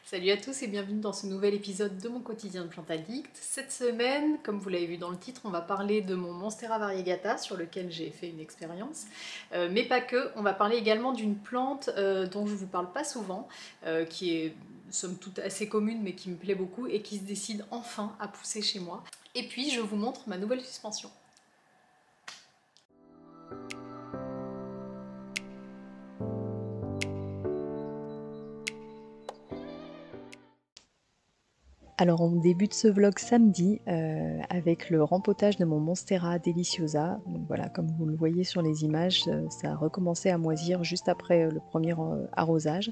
Salut à tous et bienvenue dans ce nouvel épisode de mon quotidien de plante addict. Cette semaine, comme vous l'avez vu dans le titre, on va parler de mon Monstera variegata sur lequel j'ai fait une expérience. Mais pas que, on va parler également d'une plante dont je ne vous parle pas souvent, qui est somme toute assez commune mais qui me plaît beaucoup et qui se décide enfin à pousser chez moi. Et puis je vous montre ma nouvelle suspension. Alors on débute ce vlog samedi avec le rempotage de mon Monstera deliciosa. Donc voilà, comme vous le voyez sur les images, ça a recommencé à moisir juste après le premier arrosage.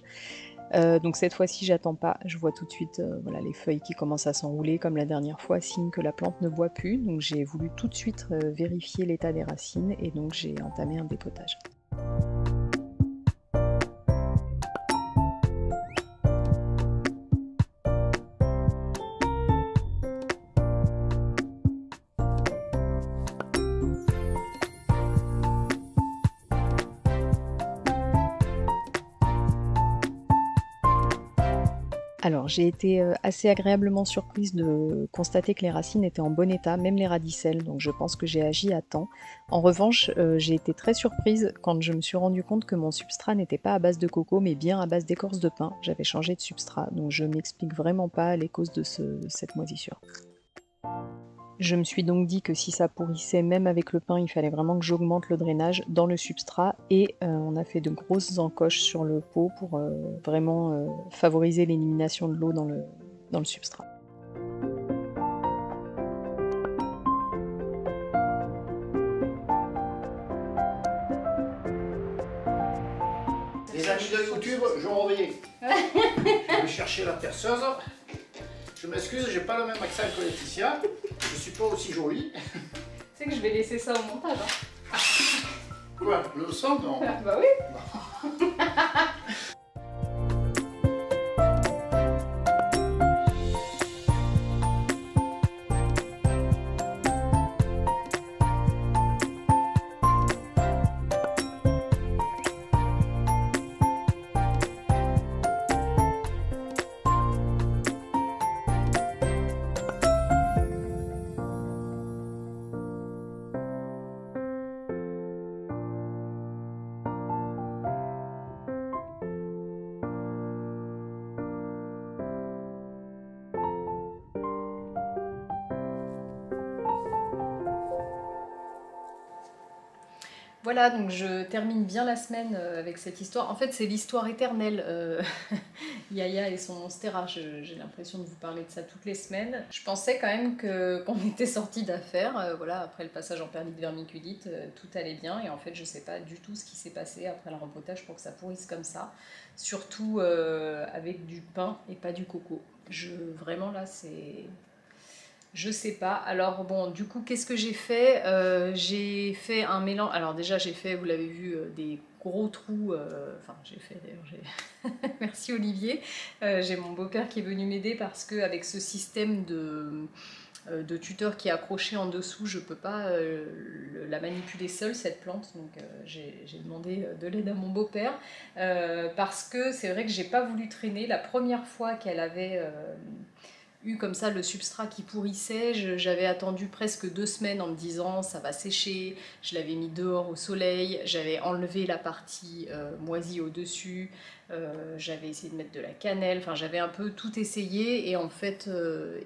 Donc cette fois-ci j'attends pas, je vois tout de suite voilà, les feuilles qui commencent à s'enrouler comme la dernière fois, signe que la plante ne boit plus. Donc j'ai voulu tout de suite vérifier l'état des racines et donc j'ai entamé un dépotage. Alors j'ai été assez agréablement surprise de constater que les racines étaient en bon état, même les radicelles, donc je pense que j'ai agi à temps. En revanche, j'ai été très surprise quand je me suis rendu compte que mon substrat n'était pas à base de coco, mais bien à base d'écorce de pin. J'avais changé de substrat, donc je m'explique vraiment pas les causes de cette moisissure. Je me suis donc dit que si ça pourrissait même avec le pain, il fallait vraiment que j'augmente le drainage dans le substrat et on a fait de grosses encoches sur le pot pour vraiment favoriser l'élimination de l'eau dans le substrat. Les amis de YouTube, je reviens. Je vais chercher la perceuse. Je m'excuse, j'ai pas le même accent que Laetitia. Je suis pas aussi jolie. Tu sais que je vais laisser ça au montage. Hein. Quoi, le son, non? Bah oui. Voilà, donc je termine bien la semaine avec cette histoire. En fait, c'est l'histoire éternelle. Yaya et son Monstera, j'ai l'impression de vous parler de ça toutes les semaines. Je pensais quand même qu'on était sorti d'affaires. Voilà, après le passage en perlite vermiculite, tout allait bien. Et en fait, je sais pas du tout ce qui s'est passé après le rempotage pour que ça pourrisse comme ça. Surtout avec du pain et pas du coco. Vraiment là, c'est... Je sais pas. Alors bon, du coup, qu'est-ce que j'ai fait? J'ai fait un mélange. Alors déjà, j'ai fait, vous l'avez vu, des gros trous. Enfin, j'ai fait d'ailleurs. Merci Olivier. J'ai mon beau-père qui est venu m'aider parce que avec ce système de tuteur qui est accroché en dessous, je peux pas la manipuler seule cette plante. Donc j'ai demandé de l'aide à mon beau-père parce que c'est vrai que j'ai pas voulu traîner. La première fois qu'elle avait eu comme ça le substrat qui pourrissait, j'avais attendu presque 2 semaines en me disant ça va sécher, je l'avais mis dehors au soleil, j'avais enlevé la partie moisie au dessus, j'avais essayé de mettre de la cannelle, enfin j'avais un peu tout essayé et en fait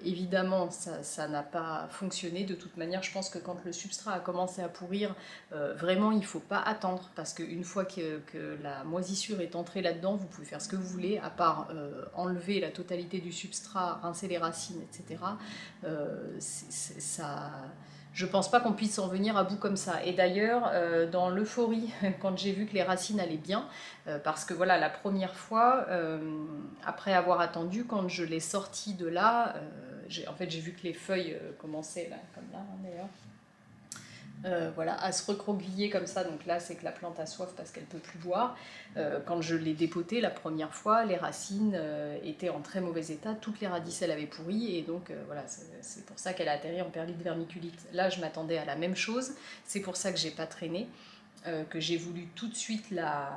évidemment ça n'a pas fonctionné. De toute manière je pense que quand le substrat a commencé à pourrir, vraiment il ne faut pas attendre parce qu'une fois que la moisissure est entrée là-dedans, vous pouvez faire ce que vous voulez à part enlever la totalité du substrat, rincer les racines, etc. Je pense pas qu'on puisse en venir à bout comme ça. Et d'ailleurs, dans l'euphorie, quand j'ai vu que les racines allaient bien, parce que voilà, la première fois, après avoir attendu, quand je l'ai sorti de là, en fait j'ai vu que les feuilles commençaient là, comme là d'ailleurs. Voilà, à se recroqueviller comme ça, donc là c'est que la plante a soif parce qu'elle peut plus boire. Quand je l'ai dépotée la première fois, les racines étaient en très mauvais état, toutes les radicelles avaient pourri et donc voilà, c'est pour ça qu'elle a atterri en perlite vermiculite. Là je m'attendais à la même chose, c'est pour ça que j'ai pas traîné. que j'ai voulu tout de suite la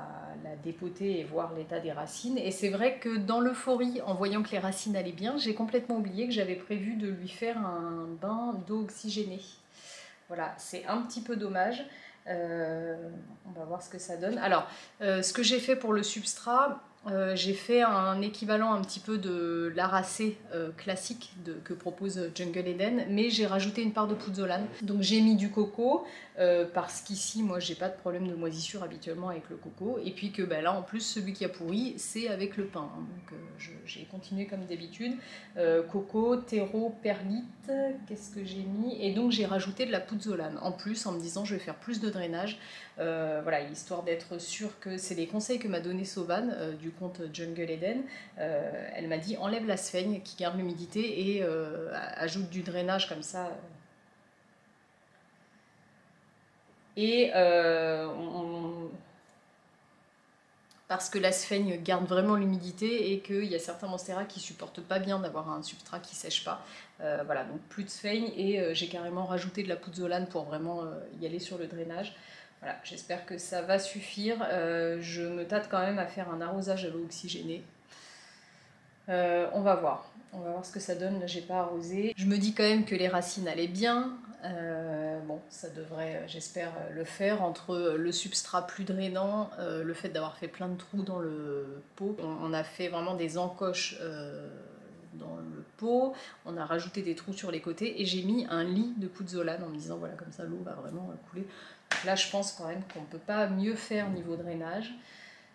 dépoter et voir l'état des racines. Et c'est vrai que dans l'euphorie, en voyant que les racines allaient bien, j'ai complètement oublié que j'avais prévu de lui faire un bain d'eau oxygénée. Voilà, c'est un petit peu dommage. On va voir ce que ça donne. Alors, ce que j'ai fait pour le substrat, j'ai fait un équivalent un petit peu de l'aracé classique que propose Jungle Eden, mais j'ai rajouté une part de pouzzolane. Donc j'ai mis du coco, parce qu'ici, moi, j'ai pas de problème de moisissure habituellement avec le coco, et puis que là, en plus, celui qui a pourri, c'est avec le pain. Donc j'ai continué comme d'habitude. Coco, terreau, perlite, qu'est-ce que j'ai mis? Et donc j'ai rajouté de la pouzzolane en plus, en me disant je vais faire plus de drainage. Voilà, histoire d'être sûre que c'est les conseils que m'a donné Sauvane du compte Jungle Eden. Elle m'a dit enlève la sphaigne qui garde l'humidité et ajoute du drainage comme ça. Et parce que la sphaigne garde vraiment l'humidité et qu'il y a certains monstera qui supportent pas bien d'avoir un substrat qui sèche pas. Voilà, donc plus de sphaigne et j'ai carrément rajouté de la pouzzolane pour vraiment y aller sur le drainage. Voilà, j'espère que ça va suffire. Je me tâte quand même à faire un arrosage à l'eau oxygénée. On va voir ce que ça donne. Là, j'ai pas arrosé. Je me dis quand même que les racines allaient bien. Bon, ça devrait, j'espère, le faire. Entre le substrat plus drainant, le fait d'avoir fait plein de trous dans le pot, on a fait vraiment des encoches dans le pot, on a rajouté des trous sur les côtés et j'ai mis un lit de pouzzolane en me disant voilà, comme ça l'eau va vraiment couler. Donc là, je pense quand même qu'on ne peut pas mieux faire niveau drainage.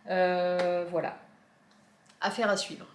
Voilà, affaire à suivre.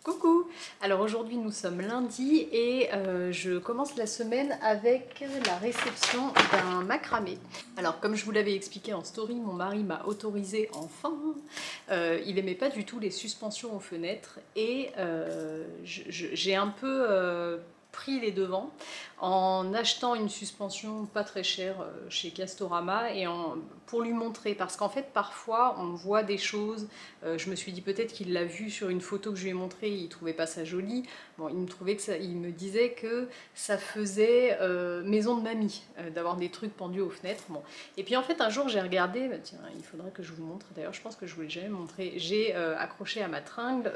Coucou! Alors aujourd'hui nous sommes lundi et je commence la semaine avec la réception d'un macramé. Alors comme je vous l'avais expliqué en story, mon mari m'a autorisé enfin. Il n'aimait pas du tout les suspensions aux fenêtres et j'ai un peu pris les devants en achetant une suspension pas très chère chez Castorama et pour lui montrer, parce qu'en fait parfois on voit des choses, je me suis dit peut-être qu'il l'a vu sur une photo que je lui ai montrée, il trouvait pas ça joli. Bon, il me disait que ça faisait maison de mamie d'avoir des trucs pendus aux fenêtres. Bon. Et puis en fait un jour j'ai regardé, tiens, il faudrait que je vous montre, d'ailleurs je pense que je vous l'ai jamais montré, j'ai accroché à ma tringle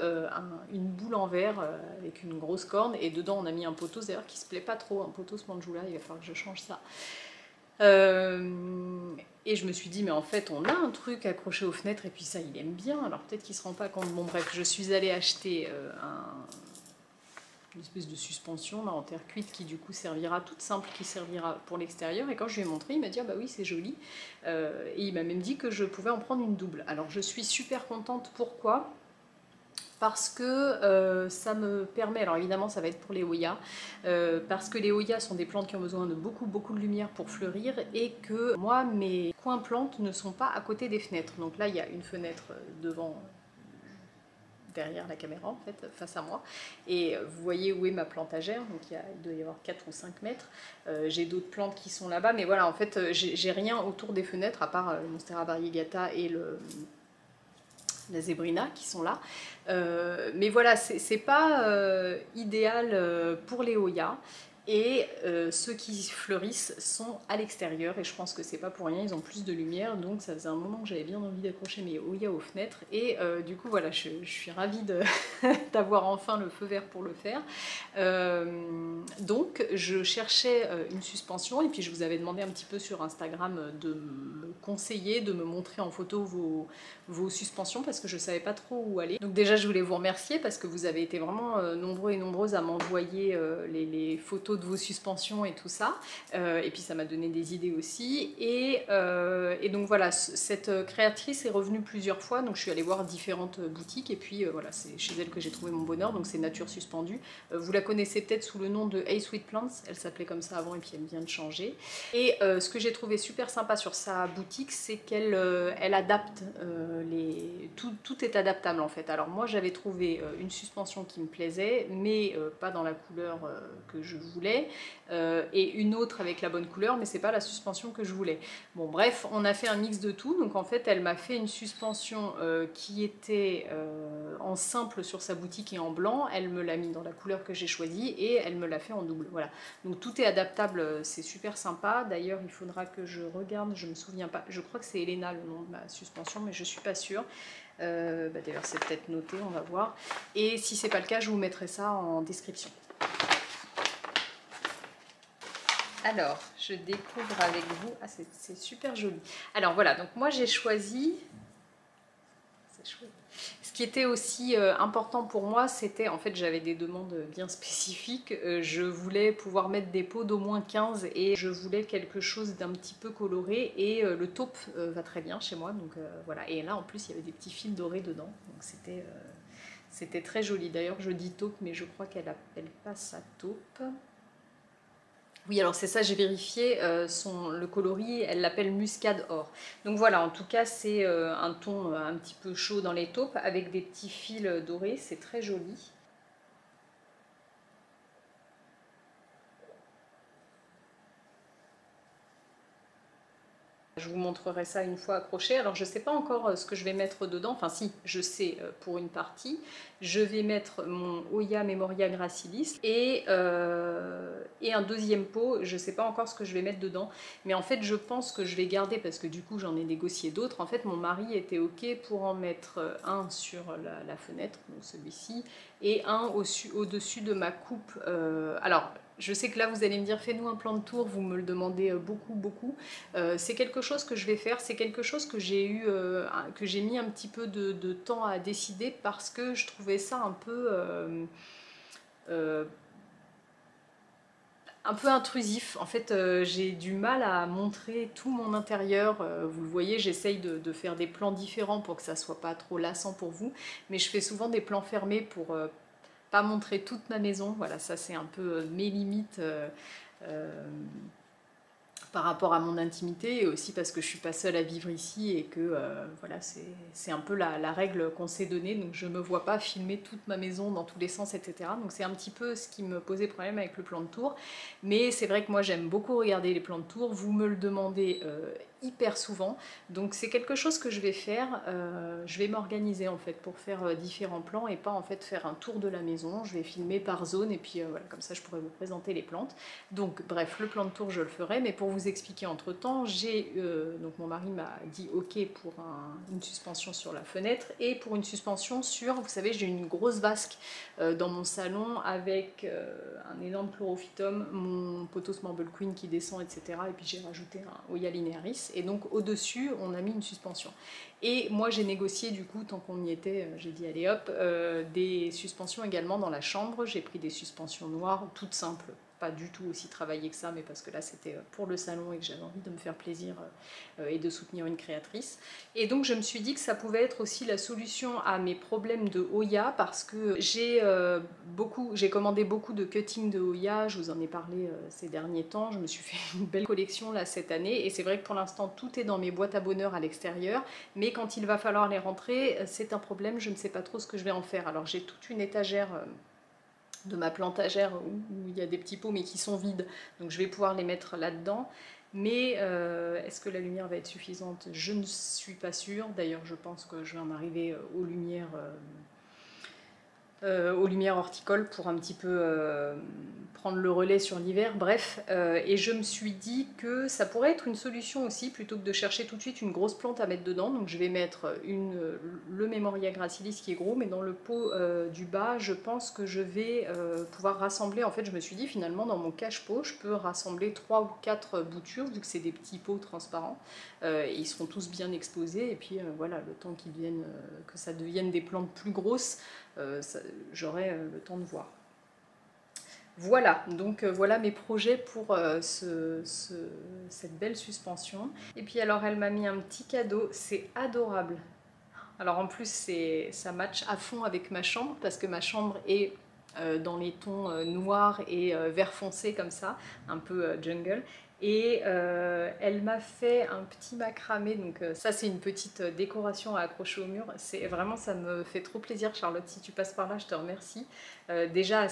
une boule en verre avec une grosse corne et dedans on a mis un poteau, d'ailleurs qui se plaît pas trop, un poteau ce mandjoula, il va falloir que je change ça. Et je me suis dit mais en fait on a un truc accroché aux fenêtres et puis ça il aime bien, alors peut-être qu'il se rend pas compte. Bon bref, je suis allée acheter une espèce de suspension là, en terre cuite qui du coup servira, toute simple, qui servira pour l'extérieur, et quand je lui ai montré il m'a dit ah bah oui c'est joli, et il m'a même dit que je pouvais en prendre une double. Alors je suis super contente, pourquoi ? Parce que ça me permet, alors évidemment ça va être pour les Hoya, parce que les Hoya sont des plantes qui ont besoin de beaucoup de lumière pour fleurir et que moi mes coins plantes ne sont pas à côté des fenêtres. Donc là il y a une fenêtre devant derrière la caméra en fait, face à moi. Et vous voyez où est ma plantagère, donc il doit y avoir 4 ou 5 mètres. J'ai d'autres plantes qui sont là-bas, mais voilà, en fait, j'ai rien autour des fenêtres, à part le Monstera variegata et la Zébrina qui sont là. Mais voilà, c'est pas idéal pour les Oyas. Et ceux qui fleurissent sont à l'extérieur et je pense que c'est pas pour rien, ils ont plus de lumière, donc ça faisait un moment que j'avais bien envie d'accrocher mes Oyas aux fenêtres et du coup voilà, je suis ravie d'avoir enfin le feu vert pour le faire. Donc je cherchais une suspension et puis je vous avais demandé un petit peu sur Instagram de me conseiller, de me montrer en photo vos suspensions parce que je savais pas trop où aller. Donc déjà je voulais vous remercier parce que vous avez été vraiment nombreux et nombreuses à m'envoyer les photos de vos suspensions et tout ça, et puis ça m'a donné des idées aussi, et donc voilà, cette créatrice est revenue plusieurs fois, donc je suis allée voir différentes boutiques, et puis voilà, c'est chez elle que j'ai trouvé mon bonheur, donc c'est Nature Suspendue. Vous la connaissez peut-être sous le nom de Hey Sweet Plants, elle s'appelait comme ça avant, et puis elle vient de changer, et ce que j'ai trouvé super sympa sur sa boutique, c'est qu'elle elle adapte, tout est adaptable en fait. Alors moi j'avais trouvé une suspension qui me plaisait, mais pas dans la couleur que je voulais, et une autre avec la bonne couleur, mais c'est pas la suspension que je voulais. Bon bref, on a fait un mix de tout, donc en fait elle m'a fait une suspension qui était en simple sur sa boutique et en blanc, elle me l'a mis dans la couleur que j'ai choisie et elle me l'a fait en double, voilà. Donc tout est adaptable, c'est super sympa, d'ailleurs il faudra que je regarde, je me souviens pas, je crois que c'est Elena le nom de ma suspension, mais je suis pas sûre. D'ailleurs c'est peut-être noté, on va voir, et si c'est pas le cas je vous mettrai ça en description. Alors, je découvre avec vous... Ah, c'est super joli. Alors voilà, donc moi j'ai choisi... C'est chouette. Ce qui était aussi important pour moi, c'était... En fait, j'avais des demandes bien spécifiques. Je voulais pouvoir mettre des pots d'au moins 15 et je voulais quelque chose d'un petit peu coloré. Et le taupe va très bien chez moi. Donc voilà. Et là, en plus, il y avait des petits fils dorés dedans. Donc c'était très joli. D'ailleurs, je dis taupe, mais je crois qu'elle appelle pas ça taupe. Oui, alors c'est ça, j'ai vérifié, le coloris, elle l'appelle muscade or. Donc voilà, en tout cas, c'est un ton un petit peu chaud dans les taupes, avec des petits fils dorés, c'est très joli. Je vous montrerai ça une fois accroché. Alors je ne sais pas encore ce que je vais mettre dedans. Enfin si, je sais pour une partie. Je vais mettre mon Oya Memoria Gracilis et un deuxième pot. Je ne sais pas encore ce que je vais mettre dedans. Mais en fait je pense que je vais garder parce que du coup j'en ai négocié d'autres. En fait mon mari était ok pour en mettre un sur la fenêtre, donc celui-ci, et un au-dessus de ma coupe. Alors je sais que là vous allez me dire fais-nous un plan de tour, vous me le demandez beaucoup. C'est quelque chose que je vais faire, c'est quelque chose que j'ai mis un petit peu de temps à décider parce que je trouvais ça un peu intrusif. En fait, j'ai du mal à montrer tout mon intérieur. Vous le voyez, j'essaye de faire des plans différents pour que ça soit pas trop lassant pour vous, mais je fais souvent des plans fermés pour pas montrer toute ma maison. Voilà, ça c'est un peu mes limites par rapport à mon intimité, et aussi parce que je suis pas seule à vivre ici et que voilà, c'est un peu la règle qu'on s'est donnée, donc je me vois pas filmer toute ma maison dans tous les sens, etc. Donc c'est un petit peu ce qui me posait problème avec le plan de tour, mais c'est vrai que moi j'aime beaucoup regarder les plans de tour, vous me le demandez hyper souvent, donc c'est quelque chose que je vais faire. Je vais m'organiser en fait pour faire différents plans et pas en fait faire un tour de la maison. Je vais filmer par zone et puis voilà, comme ça je pourrais vous présenter les plantes. Donc bref, le plan de tour je le ferai, mais pour vous expliquer entre temps, donc mon mari m'a dit ok pour une suspension sur la fenêtre et pour une suspension sur, vous savez, j'ai une grosse vasque dans mon salon avec un énorme chlorophytum, mon pothos marble queen qui descend, etc. Et puis j'ai rajouté un Oya linearis. Et donc au-dessus, on a mis une suspension. Et moi j'ai négocié du coup, tant qu'on y était, j'ai dit allez hop, des suspensions également dans la chambre. J'ai pris des suspensions noires, toutes simples, pas du tout aussi travaillé que ça, mais parce que là c'était pour le salon et que j'avais envie de me faire plaisir et de soutenir une créatrice. Et donc je me suis dit que ça pouvait être aussi la solution à mes problèmes de Hoya, parce que j'ai commandé beaucoup de cutting de Hoya, je vous en ai parlé ces derniers temps, je me suis fait une belle collection là cette année, et c'est vrai que pour l'instant tout est dans mes boîtes à bonheur à l'extérieur, mais quand il va falloir les rentrer, c'est un problème, je ne sais pas trop ce que je vais en faire. Alors j'ai toute une étagère de ma plantagère où il y a des petits pots mais qui sont vides, donc je vais pouvoir les mettre là-dedans. Mais est-ce que la lumière va être suffisante? Je ne suis pas sûre. D'ailleurs, je pense que je vais en arriver aux lumières horticoles pour un petit peu prendre le relais sur l'hiver, bref, et je me suis dit que ça pourrait être une solution aussi, plutôt que de chercher tout de suite une grosse plante à mettre dedans. Donc je vais mettre le Memoria gracilis qui est gros, mais dans le pot du bas, je pense que je vais pouvoir rassembler, en fait je me suis dit finalement dans mon cache-pot, je peux rassembler 3 ou 4 boutures, vu que c'est des petits pots transparents, et ils seront tous bien exposés, et puis voilà, le temps que ça devienne des plantes plus grosses, j'aurai le temps de voir. Voilà, donc voilà mes projets pour cette belle suspension. Et puis alors elle m'a mis un petit cadeau, c'est adorable. Alors en plus ça match à fond avec ma chambre, parce que ma chambre est dans les tons noirs et vert foncé comme ça, un peu jungle. Et elle m'a fait un petit macramé, donc ça c'est une petite décoration à accrocher au mur. Vraiment, ça me fait trop plaisir, Charlotte, si tu passes par là, je te remercie. Déjà,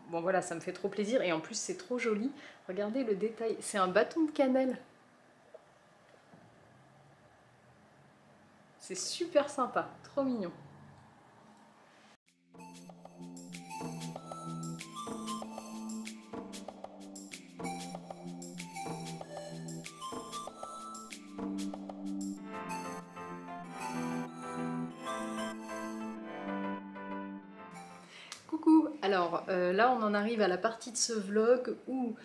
bon voilà, ça me fait trop plaisir, et en plus c'est trop joli. Regardez le détail, c'est un bâton de cannelle. C'est super sympa, trop mignon. Coucou, alors là on en arrive à la partie de ce vlog où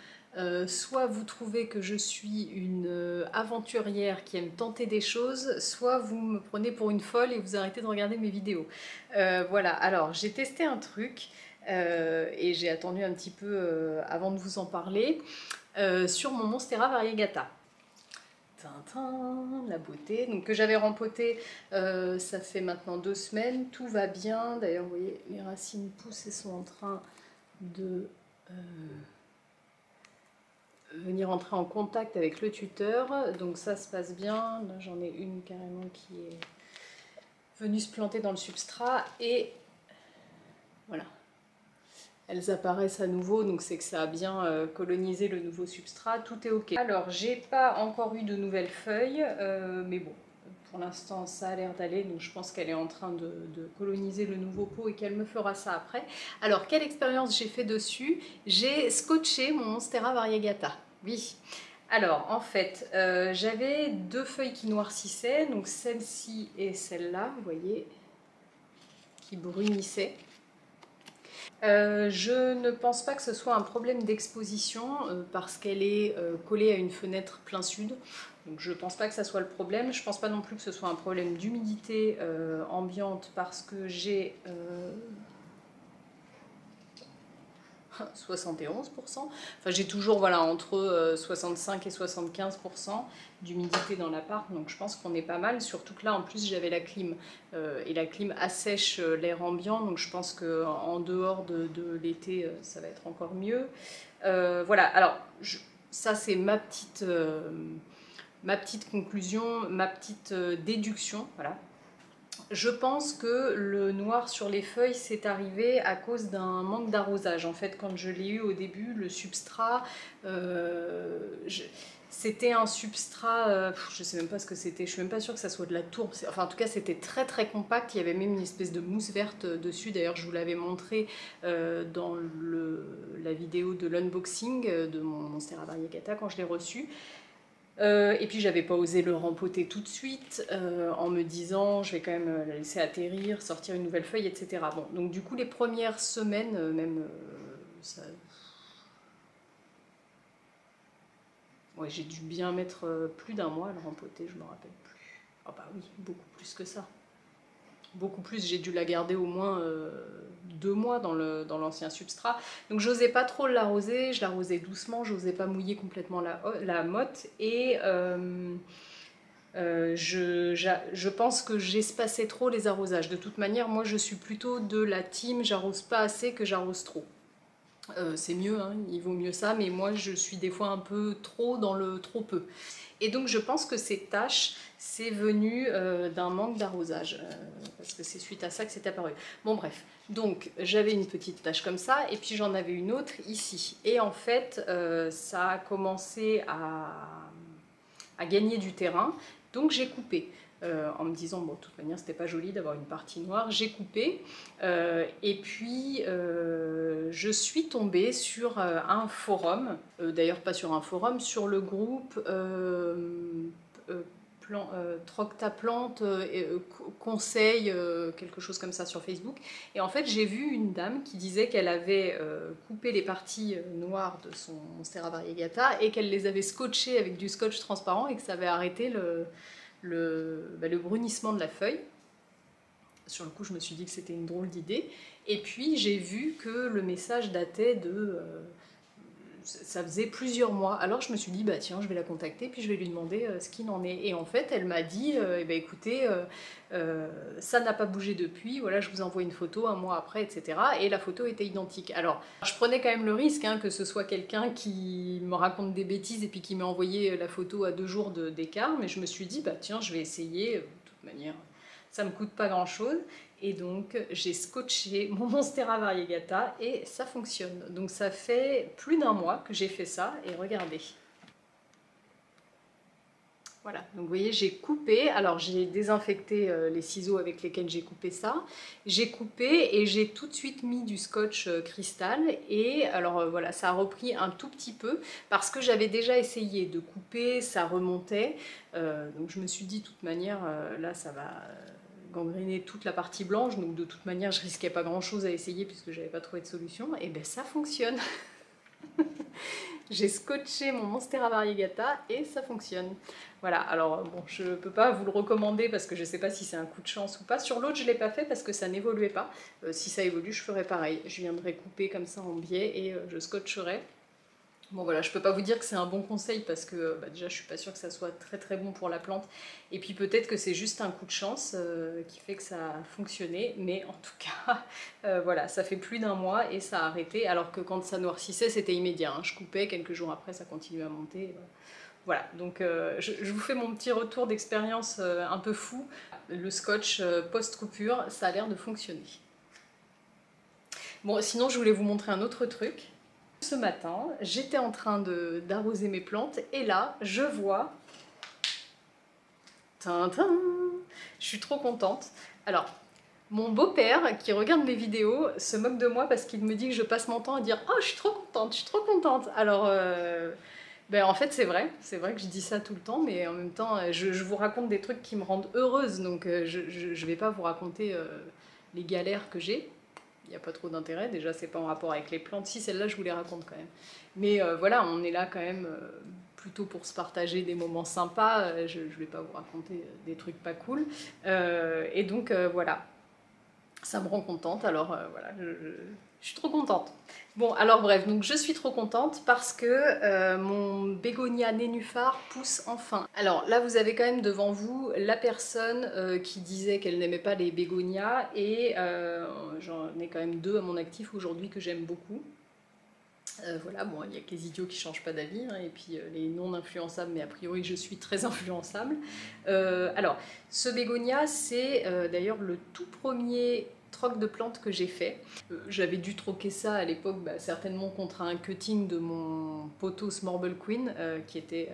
soit vous trouvez que je suis une aventurière qui aime tenter des choses, soit vous me prenez pour une folle et vous arrêtez de regarder mes vidéos. Voilà, alors j'ai testé un truc et j'ai attendu un petit peu avant de vous en parler sur mon Monstera variegata. Tintin, la beauté, donc que j'avais rempoté, ça fait maintenant 2 semaines, tout va bien. D'ailleurs vous voyez les racines poussent et sont en train de venir entrer en contact avec le tuteur, donc ça se passe bien. Là j'en ai une carrément qui est venue se planter dans le substrat et voilà, elles apparaissent à nouveau, donc c'est que ça a bien colonisé le nouveau substrat, tout est ok. Alors j'ai pas encore eu de nouvelles feuilles, mais bon, pour l'instant ça a l'air d'aller, donc je pense qu'elle est en train de coloniser le nouveau pot et qu'elle me fera ça après. Alors quelle expérience j'ai fait dessus? J'ai scotché mon Monstera variegata, oui. Alors en fait, j'avais 2 feuilles qui noircissaient, donc celle-ci et celle-là, vous voyez, qui brunissaient. Je ne pense pas que ce soit un problème d'exposition parce qu'elle est collée à une fenêtre plein sud, donc je ne pense pas que ça soit le problème. Je ne pense pas non plus que ce soit un problème d'humidité ambiante parce que j'ai 71%, enfin j'ai toujours voilà, entre 65 et 75% d'humidité dans l'appart, donc je pense qu'on est pas mal, surtout que là en plus j'avais la clim et la clim assèche l'air ambiant, donc je pense qu'en dehors de l'été ça va être encore mieux. Voilà, alors ça c'est ma petite conclusion, ma petite déduction, voilà. Je pense que le noir sur les feuilles s'est arrivé à cause d'un manque d'arrosage. En fait, quand je l'ai eu au début, le substrat, c'était un substrat, je sais même pas ce que c'était, je suis même pas sûre que ça soit de la tourbe. Enfin, en tout cas, c'était très très compact. Il y avait même une espèce de mousse verte dessus. D'ailleurs, je vous l'avais montré dans la vidéo de l'unboxing de mon Monstera variegata quand je l'ai reçu. Et puis j'avais pas osé le rempoter tout de suite en me disant je vais quand même la laisser atterrir, sortir une nouvelle feuille, etc. Bon, donc du coup les premières semaines, même ça... Ouais, j'ai dû bien mettre plus d'1 mois à le rempoter, je me rappelle plus. Ah bah oui, beaucoup plus que ça. Beaucoup plus, j'ai dû la garder au moins 2 mois dans l'ancien substrat. Donc j'osais pas trop l'arroser, je l'arrosais doucement, j'osais pas mouiller complètement la motte. Et je pense que j'espaçais trop les arrosages. De toute manière, moi je suis plutôt de la team, j'arrose pas assez que j'arrose trop. C'est mieux, hein, il vaut mieux ça, mais moi je suis des fois un peu trop dans le trop peu. Et donc je pense que ces taches, c'est venu d'un manque d'arrosage, parce que c'est suite à ça que c'est apparu. Bon bref, donc j'avais une petite tache comme ça, et puis j'en avais une autre ici. Et en fait, ça a commencé à gagner du terrain, donc j'ai coupé. En me disant, bon, de toute manière, c'était pas joli d'avoir une partie noire, j'ai coupé. Et puis, je suis tombée sur un forum, d'ailleurs pas sur un forum, sur le groupe Trocta-Plante conseil, quelque chose comme ça sur Facebook. Et en fait, j'ai vu une dame qui disait qu'elle avait coupé les parties noires de son Monstera variegata et qu'elle les avait scotchées avec du scotch transparent et que ça avait arrêté le brunissement de la feuille. Sur le coup, je me suis dit que c'était une drôle d'idée. Et puis, j'ai vu que le message datait de... ça faisait plusieurs mois. Alors, je me suis dit, bah tiens, je vais la contacter, puis je vais lui demander ce qu'il en est. Et en fait, elle m'a dit, eh ben, écoutez, ça n'a pas bougé depuis, voilà, je vous envoie une photo un mois après, etc. Et la photo était identique. Alors, je prenais quand même le risque, hein, que ce soit quelqu'un qui me raconte des bêtises et puis qui m'a envoyé la photo à 2 jours d'écart, mais je me suis dit, bah tiens, je vais essayer, de toute manière, ça me coûte pas grand-chose. Et donc j'ai scotché mon Monstera variegata et ça fonctionne. Donc ça fait plus d'1 mois que j'ai fait ça et regardez. Voilà, donc vous voyez, j'ai coupé, alors j'ai désinfecté les ciseaux avec lesquels j'ai coupé ça, j'ai coupé et j'ai tout de suite mis du scotch cristal et alors voilà, ça a repris un tout petit peu parce que j'avais déjà essayé de couper, ça remontait, donc je me suis dit de toute manière, là ça va gangréner toute la partie blanche, donc de toute manière je risquais pas grand chose à essayer puisque j'avais pas trouvé de solution, et ben ça fonctionne. J'ai scotché mon Monstera variegata et ça fonctionne. Voilà, alors bon, je peux pas vous le recommander parce que je sais pas si c'est un coup de chance ou pas. Sur l'autre, je l'ai pas fait parce que ça n'évoluait pas. Si ça évolue, je ferai pareil. Je viendrai couper comme ça en biais et je scotcherai. Bon voilà, je peux pas vous dire que c'est un bon conseil parce que bah, déjà je suis pas sûre que ça soit très très bon pour la plante et puis peut-être que c'est juste un coup de chance qui fait que ça a fonctionné, mais en tout cas voilà, ça fait plus d'1 mois et ça a arrêté alors que quand ça noircissait c'était immédiat, hein. Je coupais, quelques jours après ça continuait à monter. Voilà, donc je vous fais mon petit retour d'expérience un peu fou. Le scotch post-coupure, ça a l'air de fonctionner. Bon, sinon je voulais vous montrer un autre truc. Ce matin, j'étais en train d'arroser mes plantes et là, je vois... Tintin. Je suis trop contente. Alors, mon beau-père, qui regarde mes vidéos, se moque de moi parce qu'il me dit que je passe mon temps à dire « Oh, je suis trop contente, je suis trop contente !» Alors, ben, en fait, c'est vrai que je dis ça tout le temps, mais en même temps, je vous raconte des trucs qui me rendent heureuse, donc je vais pas vous raconter les galères que j'ai. Il n'y a pas trop d'intérêt, déjà c'est pas en rapport avec les plantes, si celle-là je vous les raconte quand même. Mais voilà, on est là quand même plutôt pour se partager des moments sympas, je vais pas vous raconter des trucs pas cool. Et donc voilà, ça me rend contente, alors voilà, je suis trop contente. Bon, alors bref, donc je suis trop contente parce que mon bégonia nénuphar pousse enfin. Alors là, vous avez quand même devant vous la personne qui disait qu'elle n'aimait pas les bégonias et j'en ai quand même 2 à mon actif aujourd'hui que j'aime beaucoup. Voilà, bon, il n'y a que les idiots qui ne changent pas d'avis, hein, et puis les non influençables, mais a priori je suis très influençable. Alors, ce bégonia, c'est d'ailleurs le tout premier troc de plantes que j'ai fait. J'avais dû troquer ça à l'époque, certainement contre un cutting de mon pothos Marble Queen, qui était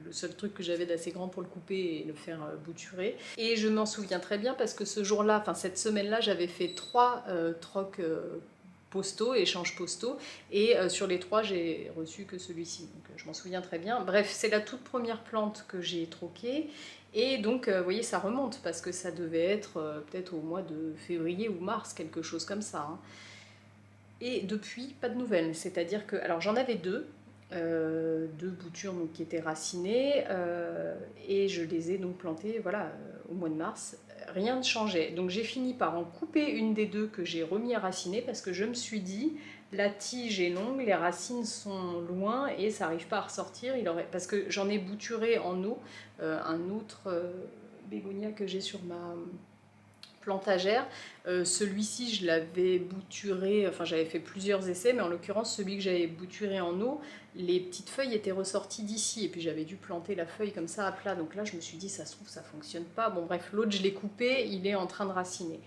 le seul truc que j'avais d'assez grand pour le couper et le faire bouturer. Et je m'en souviens très bien parce que ce jour-là, enfin cette semaine-là, j'avais fait 3 trocs postaux, échanges postaux, et sur les 3 j'ai reçu que celui-ci, donc je m'en souviens très bien. Bref, c'est la toute première plante que j'ai troquée, et donc vous voyez, ça remonte parce que ça devait être peut-être au mois de février ou mars, quelque chose comme ça, hein. Et depuis, pas de nouvelles, c'est-à-dire que, alors j'en avais 2, deux boutures donc, qui étaient racinées et je les ai donc plantées voilà, au mois de mars. Rien ne changeait. Donc j'ai fini par en couper une des deux que j'ai remis à raciner parce que je me suis dit la tige est longue, les racines sont loin et ça n'arrive pas à ressortir. Parce que j'en ai bouturé en eau un autre bégonia que j'ai sur ma plantagère. Celui-ci, je l'avais bouturé, enfin j'avais fait plusieurs essais, mais en l'occurrence, celui que j'avais bouturé en eau, les petites feuilles étaient ressorties d'ici, et puis j'avais dû planter la feuille comme ça à plat. Donc là, je me suis dit, ça se trouve, ça fonctionne pas. Bon, bref, l'autre, je l'ai coupé, il est en train de raciner.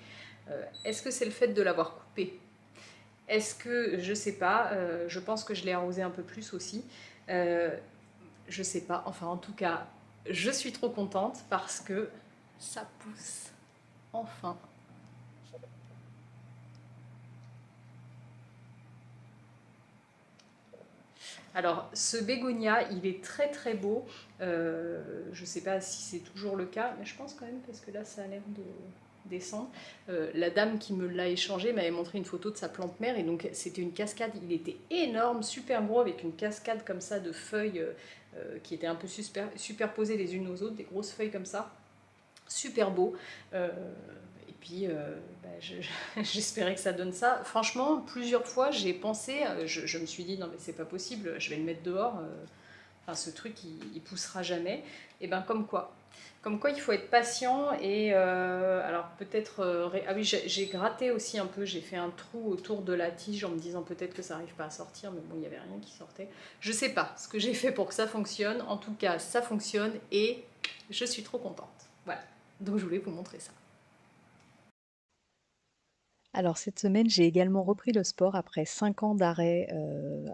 Est-ce que c'est le fait de l'avoir coupé? Est-ce que, je sais pas, je pense que je l'ai arrosé un peu plus aussi. Je sais pas, enfin en tout cas, je suis trop contente parce que ça pousse. Enfin. Alors, ce bégonia, il est très très beau. Je ne sais pas si c'est toujours le cas, mais je pense quand même parce que là, ça a l'air de descendre. La dame qui me l'a échangé m'avait montré une photo de sa plante mère et donc c'était une cascade. Il était énorme, super gros, avec une cascade comme ça de feuilles qui étaient un peu superposées les unes aux autres, des grosses feuilles comme ça. Super beau. Et puis, j'espérais que ça donne ça. Franchement, plusieurs fois, j'ai pensé, je me suis dit, non mais c'est pas possible, je vais le mettre dehors, enfin ce truc, il poussera jamais. Et ben comme quoi il faut être patient et alors peut-être, ah oui, j'ai gratté aussi un peu, j'ai fait un trou autour de la tige en me disant peut-être que ça n'arrive pas à sortir, mais bon, il n'y avait rien qui sortait. Je sais pas ce que j'ai fait pour que ça fonctionne, en tout cas ça fonctionne et je suis trop contente. Voilà, donc je voulais vous montrer ça. Alors cette semaine, j'ai également repris le sport après 5 ans d'arrêt,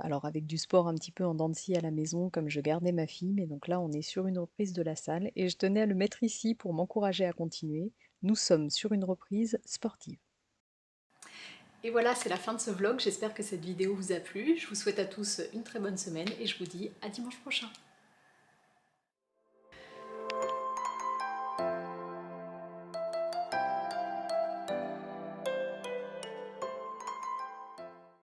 alors avec du sport un petit peu en dents de scie à la maison comme je gardais ma fille, mais donc là on est sur une reprise de la salle et je tenais à le mettre ici pour m'encourager à continuer. Nous sommes sur une reprise sportive. Et voilà, c'est la fin de ce vlog. J'espère que cette vidéo vous a plu. Je vous souhaite à tous une très bonne semaine et je vous dis à dimanche prochain.